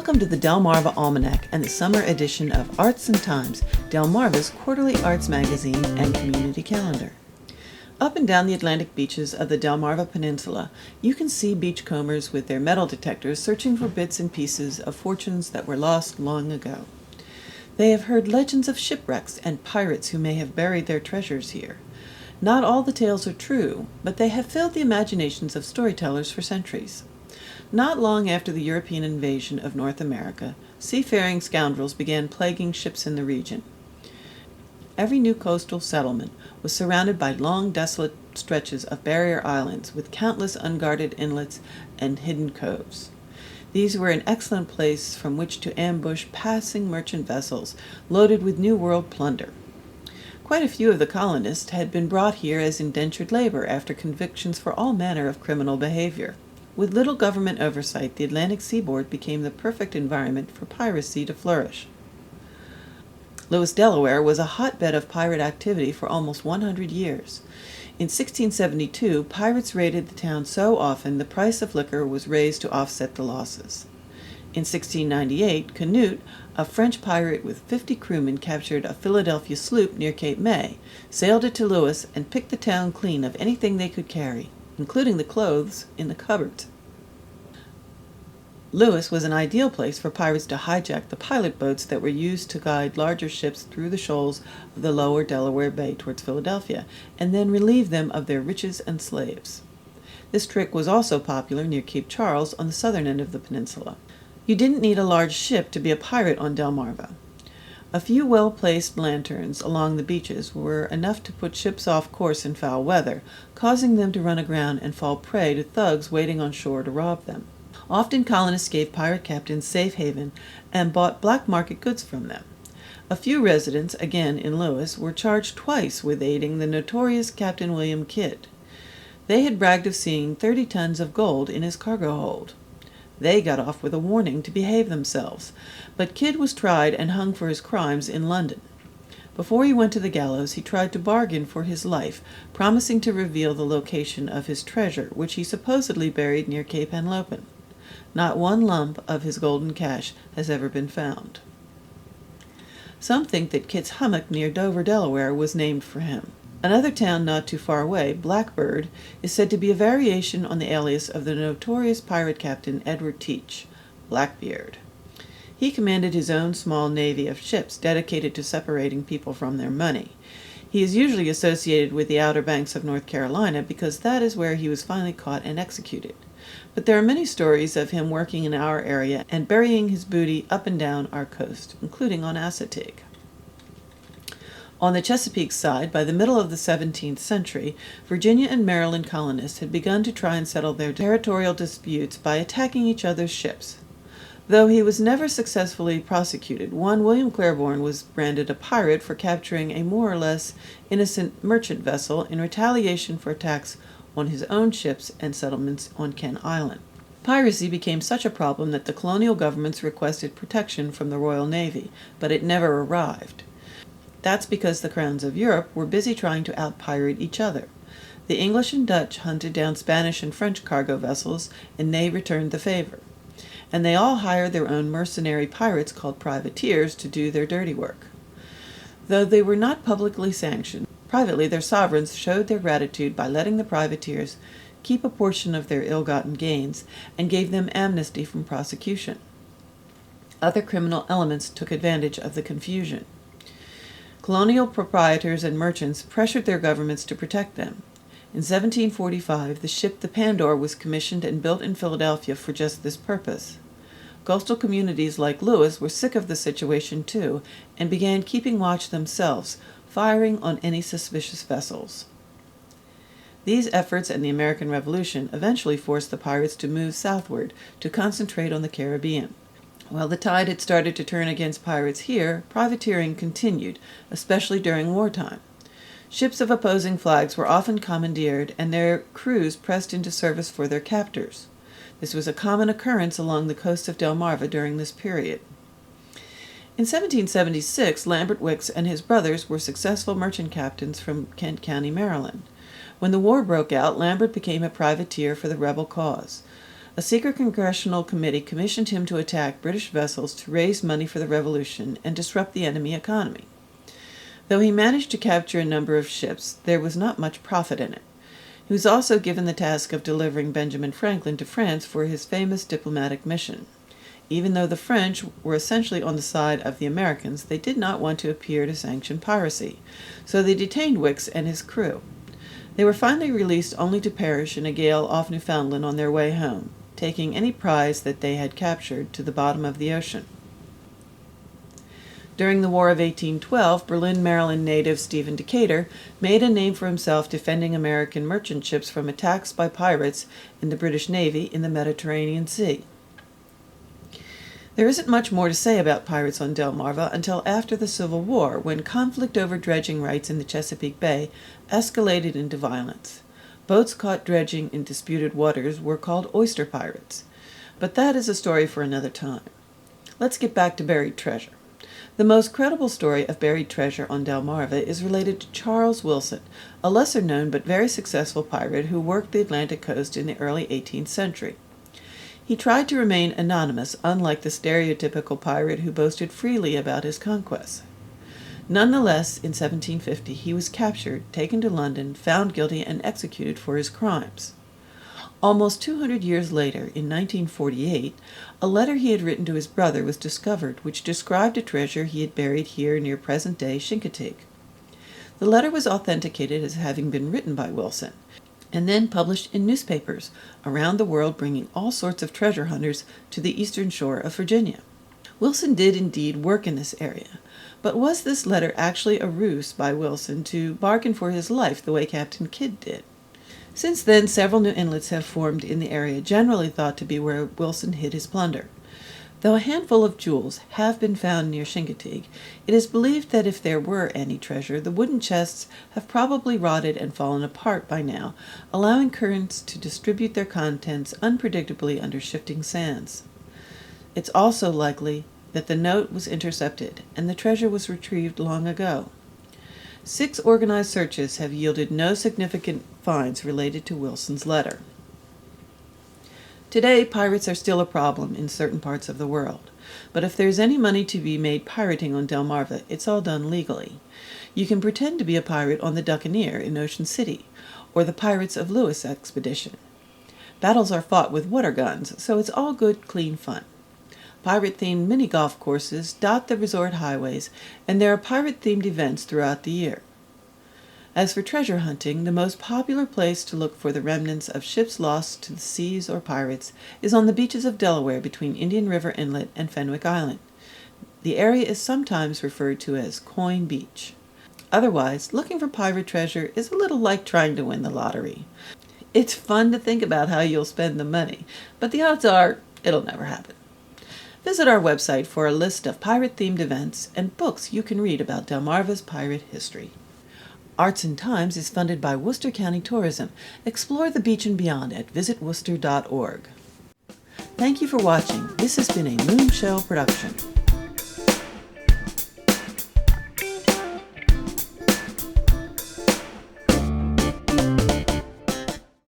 Welcome to the Delmarva Almanac and the summer edition of Arts and Times, Delmarva's quarterly arts magazine and community calendar. Up and down the Atlantic beaches of the Delmarva Peninsula, you can see beachcombers with their metal detectors searching for bits and pieces of fortunes that were lost long ago. They have heard legends of shipwrecks and pirates who may have buried their treasures here. Not all the tales are true, but they have filled the imaginations of storytellers for centuries. Not long after the European invasion of North America, seafaring scoundrels began plaguing ships in the region. Every new coastal settlement was surrounded by long, desolate stretches of barrier islands with countless unguarded inlets and hidden coves. These were an excellent place from which to ambush passing merchant vessels loaded with New World plunder. Quite a few of the colonists had been brought here as indentured labor after convictions for all manner of criminal behavior. With little government oversight, the Atlantic seaboard became the perfect environment for piracy to flourish. Lewis, Delaware was a hotbed of pirate activity for almost 100 years. In 1672, pirates raided the town so often the price of liquor was raised to offset the losses. In 1698, Canute, a French pirate with 50 crewmen, captured a Philadelphia sloop near Cape May, sailed it to Lewis, and picked the town clean of anything they could carry, including the clothes in the cupboards. Lewis was an ideal place for pirates to hijack the pilot boats that were used to guide larger ships through the shoals of the lower Delaware Bay towards Philadelphia, and then relieve them of their riches and slaves. This trick was also popular near Cape Charles on the southern end of the peninsula. You didn't need a large ship to be a pirate on Delmarva. A few well-placed lanterns along the beaches were enough to put ships off course in foul weather, causing them to run aground and fall prey to thugs waiting on shore to rob them. Often colonists gave pirate captains safe haven and bought black market goods from them. A few residents, again in Lewis, were charged twice with aiding the notorious Captain William Kidd. They had bragged of seeing 30 tons of gold in his cargo hold. They got off with a warning to behave themselves, but Kidd was tried and hung for his crimes in London. Before he went to the gallows, he tried to bargain for his life, promising to reveal the location of his treasure, which he supposedly buried near Cape Henlopen. Not one lump of his golden cash has ever been found. Some think that Kidd's hummock near Dover, Delaware, was named for him. Another town not too far away, Blackbeard, is said to be a variation on the alias of the notorious pirate captain Edward Teach, Blackbeard. He commanded his own small navy of ships dedicated to separating people from their money. He is usually associated with the Outer Banks of North Carolina because that is where he was finally caught and executed. But there are many stories of him working in our area and burying his booty up and down our coast, including on Assateague. On the Chesapeake side, by the middle of the 17th century, Virginia and Maryland colonists had begun to try and settle their territorial disputes by attacking each other's ships. Though he was never successfully prosecuted, one William Claiborne was branded a pirate for capturing a more or less innocent merchant vessel in retaliation for attacks on his own ships and settlements on Kent Island. Piracy became such a problem that the colonial governments requested protection from the Royal Navy, but it never arrived. That's because the crowns of Europe were busy trying to out-pirate each other. The English and Dutch hunted down Spanish and French cargo vessels, and they returned the favor. And they all hired their own mercenary pirates called privateers to do their dirty work. Though they were not publicly sanctioned, privately their sovereigns showed their gratitude by letting the privateers keep a portion of their ill-gotten gains and gave them amnesty from prosecution. Other criminal elements took advantage of the confusion. Colonial proprietors and merchants pressured their governments to protect them. In 1745, the ship the Pandora was commissioned and built in Philadelphia for just this purpose. Coastal communities like Lewis were sick of the situation too, and began keeping watch themselves, firing on any suspicious vessels. These efforts and the American Revolution eventually forced the pirates to move southward to concentrate on the Caribbean. While the tide had started to turn against pirates here, privateering continued, especially during wartime. Ships of opposing flags were often commandeered, and their crews pressed into service for their captors. This was a common occurrence along the coast of Delmarva during this period. In 1776, Lambert Wicks and his brothers were successful merchant captains from Kent County, Maryland. When the war broke out, Lambert became a privateer for the rebel cause. A secret congressional committee commissioned him to attack British vessels to raise money for the revolution and disrupt the enemy economy. Though he managed to capture a number of ships, there was not much profit in it. He was also given the task of delivering Benjamin Franklin to France for his famous diplomatic mission. Even though the French were essentially on the side of the Americans, they did not want to appear to sanction piracy, so they detained Wicks and his crew. They were finally released only to perish in a gale off Newfoundland on their way home, taking any prize that they had captured to the bottom of the ocean. During the War of 1812, Berlin, Maryland native Stephen Decatur made a name for himself defending American merchant ships from attacks by pirates in the British Navy in the Mediterranean Sea. There isn't much more to say about pirates on Delmarva until after the Civil War, when conflict over dredging rights in the Chesapeake Bay escalated into violence. Boats caught dredging in disputed waters were called oyster pirates. But that is a story for another time. Let's get back to buried treasure. The most credible story of buried treasure on Delmarva is related to Charles Wilson, a lesser-known but very successful pirate who worked the Atlantic coast in the early 18th century. He tried to remain anonymous, unlike the stereotypical pirate who boasted freely about his conquests. Nonetheless, in 1750, he was captured, taken to London, found guilty, and executed for his crimes. Almost 200 years later, in 1948, a letter he had written to his brother was discovered, which described a treasure he had buried here near present-day Chincoteague. The letter was authenticated as having been written by Wilson, and then published in newspapers around the world, bringing all sorts of treasure hunters to the eastern shore of Virginia. Wilson did indeed work in this area, but was this letter actually a ruse by Wilson to bargain for his life the way Captain Kidd did? Since then, several new inlets have formed in the area generally thought to be where Wilson hid his plunder. Though a handful of jewels have been found near Chincoteague, it is believed that if there were any treasure, the wooden chests have probably rotted and fallen apart by now, allowing currents to distribute their contents unpredictably under shifting sands. It's also likely that the note was intercepted and the treasure was retrieved long ago. 6 organized searches have yielded no significant finds related to Wilson's letter. Today, pirates are still a problem in certain parts of the world, but if there's any money to be made pirating on Delmarva, it's all done legally. You can pretend to be a pirate on the Buccaneer in Ocean City, or the Pirates of Lewis expedition. Battles are fought with water guns, so it's all good, clean fun. Pirate-themed mini-golf courses dot the resort highways, and there are pirate-themed events throughout the year. As for treasure hunting, the most popular place to look for the remnants of ships lost to the seas or pirates is on the beaches of Delaware between Indian River Inlet and Fenwick Island. The area is sometimes referred to as Coin Beach. Otherwise, looking for pirate treasure is a little like trying to win the lottery. It's fun to think about how you'll spend the money, but the odds are it'll never happen. Visit our website for a list of pirate-themed events and books you can read about Delmarva's pirate history. Arts and Times is funded by Worcester County Tourism. Explore the beach and beyond at visitworcester.org. Thank you for watching. This has been a Moonshell production.